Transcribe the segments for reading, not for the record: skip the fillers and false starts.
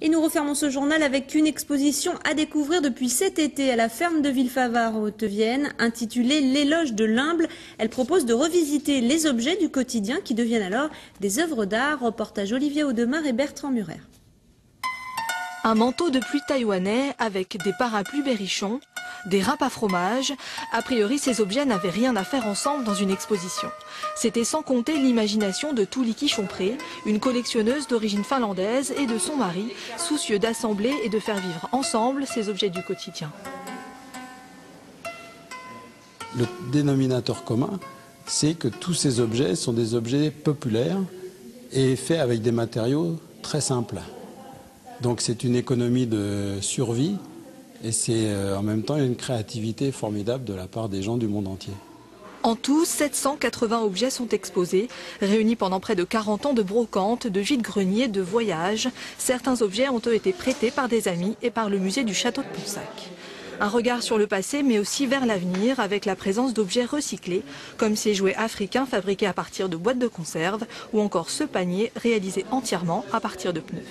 Et nous refermons ce journal avec une exposition à découvrir depuis cet été à la ferme de Villefavard en Haute-Vienne, intitulée L'éloge de l'humble. Elle propose de revisiter les objets du quotidien qui deviennent alors des œuvres d'art. Reportage Olivier Audemars et Bertrand Murer. Un manteau de pluie taïwanais avec des parapluies berrichons, des râpes à fromage. A priori, ces objets n'avaient rien à faire ensemble dans une exposition. C'était sans compter l'imagination de Tuulikki Chompré, une collectionneuse d'origine finlandaise, et de son mari, soucieux d'assembler et de faire vivre ensemble ces objets du quotidien. Le dénominateur commun, c'est que tous ces objets sont des objets populaires et faits avec des matériaux très simples. Donc c'est une économie de survie et c'est en même temps une créativité formidable de la part des gens du monde entier. En tout, 780 objets sont exposés, réunis pendant près de 40 ans de brocante, de vide-grenier, de voyages. Certains objets ont été prêtés par des amis et par le musée du château de Ponsac. Un regard sur le passé, mais aussi vers l'avenir, avec la présence d'objets recyclés, comme ces jouets africains fabriqués à partir de boîtes de conserve, ou encore ce panier réalisé entièrement à partir de pneus.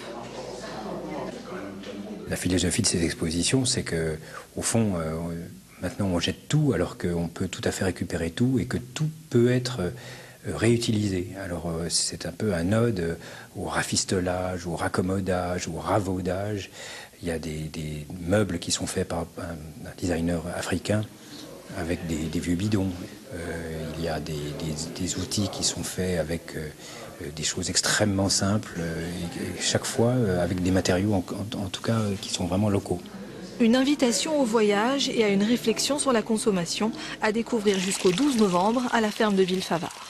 La philosophie de ces expositions, c'est que, au fond, maintenant on jette tout alors qu'on peut tout à fait récupérer tout et que tout peut être réutilisé. Alors c'est un peu un ode au rafistolage, au raccommodage, au ravaudage. Il y a des meubles qui sont faits par un designer africain avec des vieux bidons. Il y a des outils qui sont faits avec des choses extrêmement simples, et chaque fois avec des matériaux en tout cas qui sont vraiment locaux. Une invitation au voyage et à une réflexion sur la consommation à découvrir jusqu'au 12 novembre à la ferme de Villefavard.